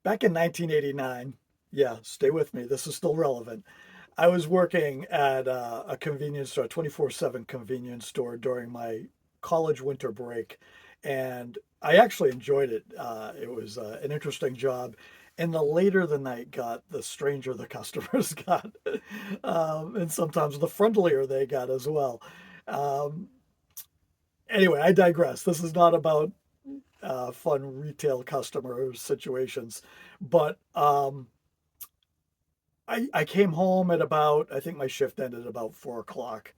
Back in 1989, yeah, stay with me. This is still relevant. I was working at a convenience store, 24/7 convenience store during my college winter break, and I actually enjoyed it. It was an interesting job, and the later the night got, the stranger the customers got, and sometimes the friendlier they got as well. Um, anyway, I digress. This is not about fun retail customer situations, but I came home at about, I think my shift ended at about 4 o'clock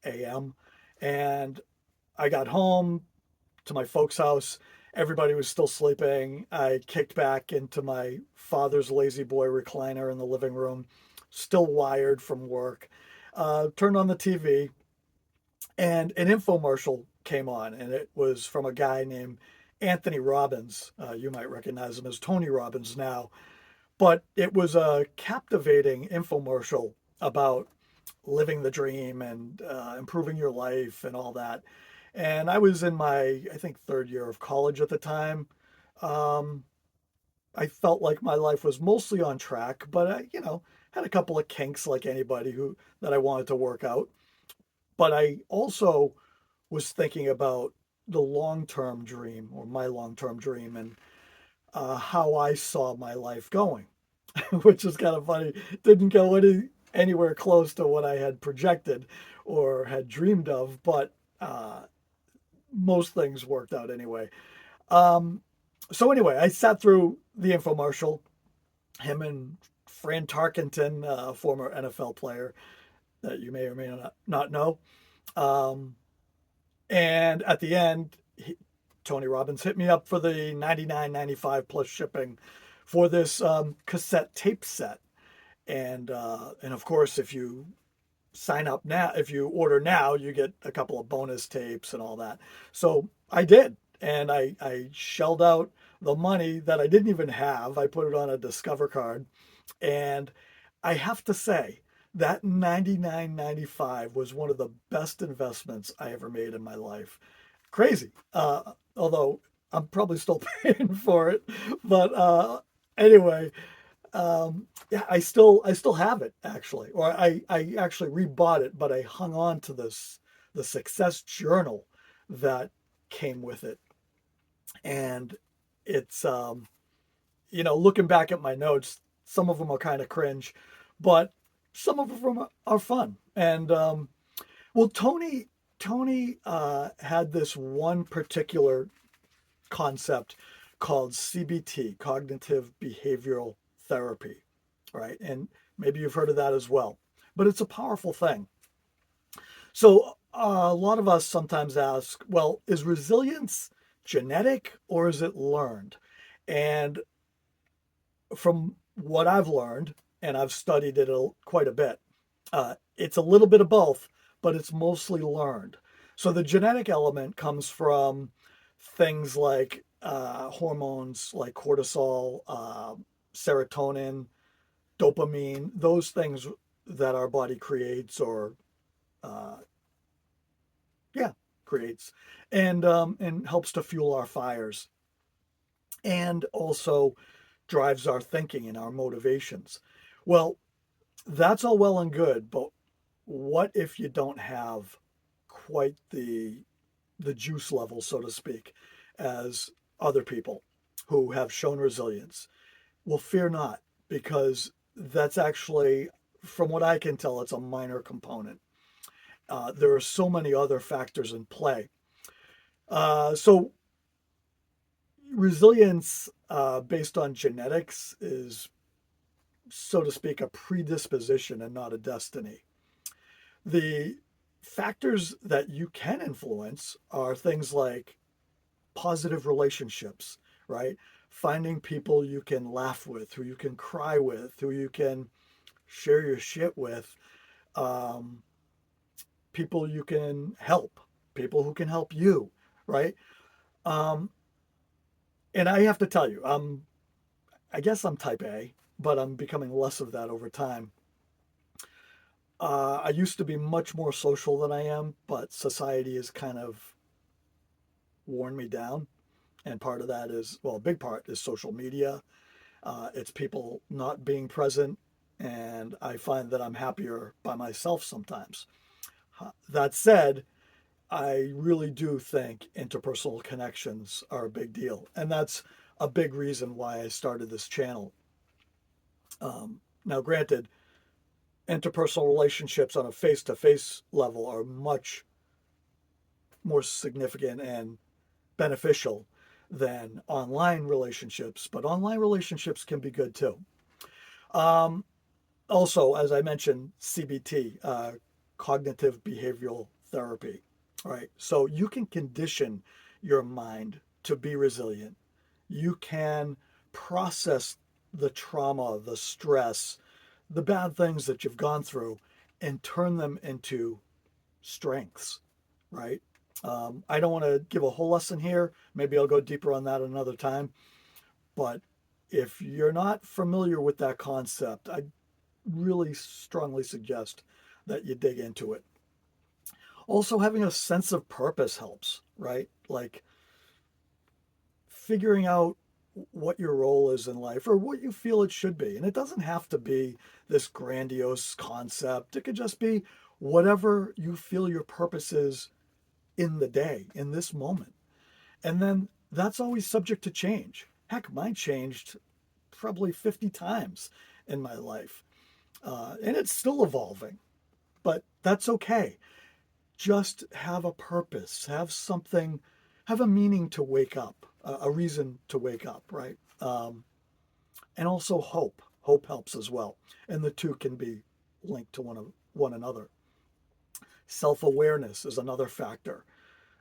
a.m. And I got home to my folks' house. Everybody was still sleeping. I kicked back into my father's lazy boy recliner in the living room, still wired from work. Turned on the TV, and an infomercial came on, and it was from a guy named Anthony Robbins. You might recognize him as Tony Robbins now, but it was a captivating infomercial about living the dream and improving your life and all that. And I was in my, I think, third year of college at the time. Um, I felt like my life was mostly on track, but I had a couple of kinks like anybody who that I wanted to work out. But I also was thinking about the long-term dream, or my long-term dream, and how I saw my life going, which is kind of funny. Didn't go anywhere close to what I had projected or had dreamed of, but most things worked out anyway. Um, so anyway, I sat through the infomercial. Him and Fran Tarkenton, a former NFL player that you may or may not know. Um, and at the end, Tony Robbins hit me up for the 99.95 plus shipping for this cassette tape set. And of course, if you sign up now, if you order now, you get a couple of bonus tapes and all that. So I did, and I shelled out the money that I didn't even have. I put it on a Discover card, and I have to say that 99.95 was one of the best investments I ever made in my life. Crazy. Although I'm probably still paying for it, but anyway, yeah, I still have it actually, or I actually rebought it, but I hung on to the success journal that came with it, and it's looking back at my notes, some of them are kind of cringe, but some of them are fun. And well, Tony had this one particular concept called CBT, cognitive behavioral therapy, right? And maybe you've heard of that as well. But it's a powerful thing. So a lot of us sometimes ask, well, is resilience genetic or is it learned? And from what I've learned, and I've studied it quite a bit, it's a little bit of both, but it's mostly learned. So the genetic element comes from things like hormones like cortisol, serotonin, dopamine, those things that our body creates or uh, yeah, creates, and helps to fuel our fires, and also drives our thinking and our motivations. Well, that's all well and good, but what if you don't have quite the juice level, so to speak, as other people who have shown resilience? Well, fear not, because that's actually, from what I can tell, it's a minor component. There are so many other factors in play. So resilience based on genetics is, so to speak, a predisposition and not a destiny. The factors that you can influence are things like positive relationships, right? Finding people you can laugh with, who you can cry with, who you can share your shit with, um, people you can help, people who can help you, right? Um, and I have to tell you, I guess I'm type A, but I'm becoming less of that over time. I used to be much more social than I am, but society has kind of worn me down. And part of that is, well, a big part is social media. It's people not being present, and I find that I'm happier by myself sometimes. That said, I really do think interpersonal connections are a big deal. And that's a big reason why I started this channel. Now, granted, interpersonal relationships on a face to face level are much more significant and beneficial than online relationships, but online relationships can be good too. Um, Also, as I mentioned, CBT, cognitive behavioral therapy. All right. So you can condition your mind to be resilient. You can process the trauma, the stress, the bad things that you've gone through and turn them into strengths, right? I don't want to give a whole lesson here. Maybe I'll go deeper on that another time. But if you're not familiar with that concept, I really strongly suggest that you dig into it. Also, having a sense of purpose helps, right? Like figuring out what your role is in life or what you feel it should be. And it doesn't have to be this grandiose concept, it could just be whatever you feel your purpose is in the day, in this moment. And then that's always subject to change. Heck, mine changed probably 50 times in my life. And it's still evolving, but that's okay. Just have a purpose, have something, have a meaning to wake up, a reason to wake up, right? And also hope. Hope helps as well. And the two can be linked to one another. Self awareness is another factor,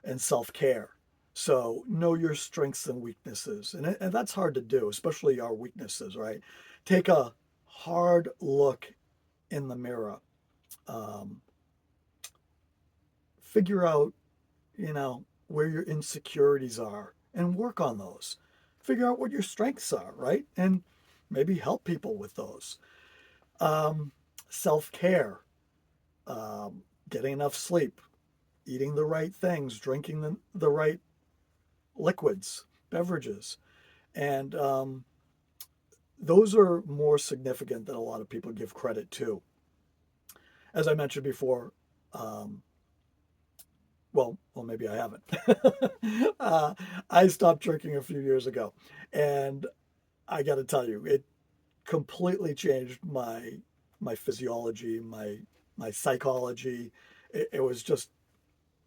and self care. So know your strengths and weaknesses. And that's hard to do, especially our weaknesses, right? Take a hard look in the mirror. Um, Figure out, where your insecurities are and work on those. Figure out what your strengths are, right? And maybe help people with those. Um, Self care, getting enough sleep, eating the right things, drinking the right liquids, beverages. And those are more significant than a lot of people give credit to. As I mentioned before, um, well, maybe I haven't. uh, I stopped drinking a few years ago, and I got to tell you, it completely changed my physiology, my psychology. It was just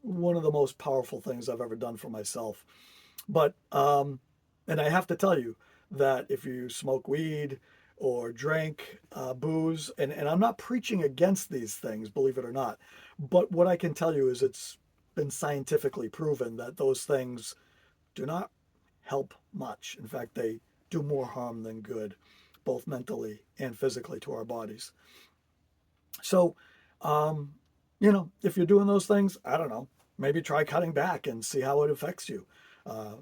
one of the most powerful things I've ever done for myself. But and I have to tell you that if you smoke weed or drink booze, and I'm not preaching against these things, believe it or not, but what I can tell you is it's been scientifically proven that those things do not help much. In fact, they do more harm than good, both mentally and physically to our bodies. So, um, if you're doing those things, I don't know, maybe try cutting back and see how it affects you, uh,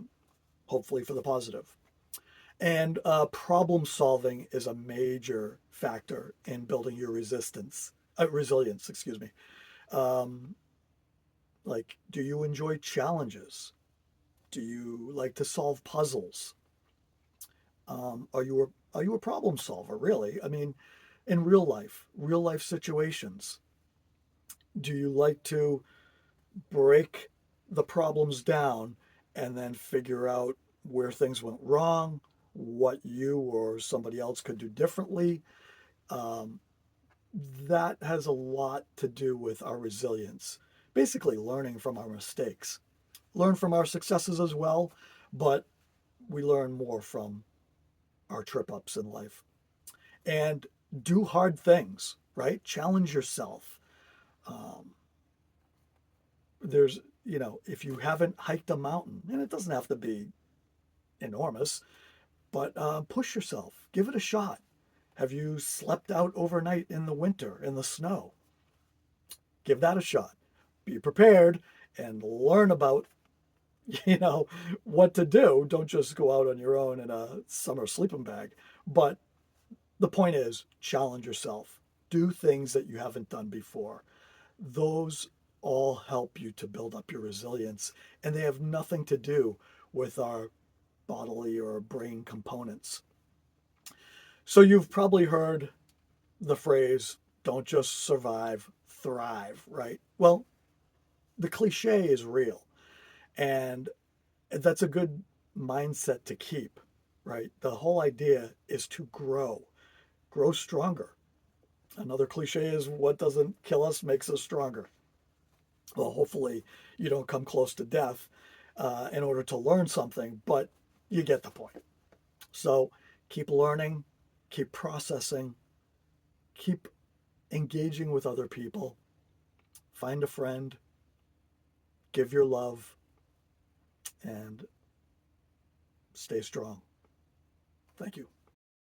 hopefully for the positive. And problem solving is a major factor in building your resilience, excuse me. Um, like, do you enjoy challenges? Do you like to solve puzzles? Are you a problem solver? Really? I mean, in real life situations, do you like to break the problems down and then figure out where things went wrong, what you or somebody else could do differently? Um, that has a lot to do with our resilience. Basically, learning from our mistakes, learn from our successes as well, but we learn more from our trip ups in life. And do hard things, right? Challenge yourself. Um, if you haven't hiked a mountain, and it doesn't have to be enormous, but push yourself, give it a shot. Have you slept out overnight in the winter in the snow? Give that a shot. Be prepared and learn about, you know, what to do. Don't just go out on your own in a summer sleeping bag. But the point is, challenge yourself. Do things that you haven't done before. Those all help you to build up your resilience, and they have nothing to do with our bodily or brain components. So you've probably heard the phrase, don't just survive, thrive, right? Well, the cliche is real. And that's a good mindset to keep, right? The whole idea is to grow stronger. Another cliche is what doesn't kill us makes us stronger. Well, hopefully you don't come close to death in order to learn something, but you get the point. So keep learning, keep processing, keep engaging with other people, find a friend, give your love, and stay strong. Thank you.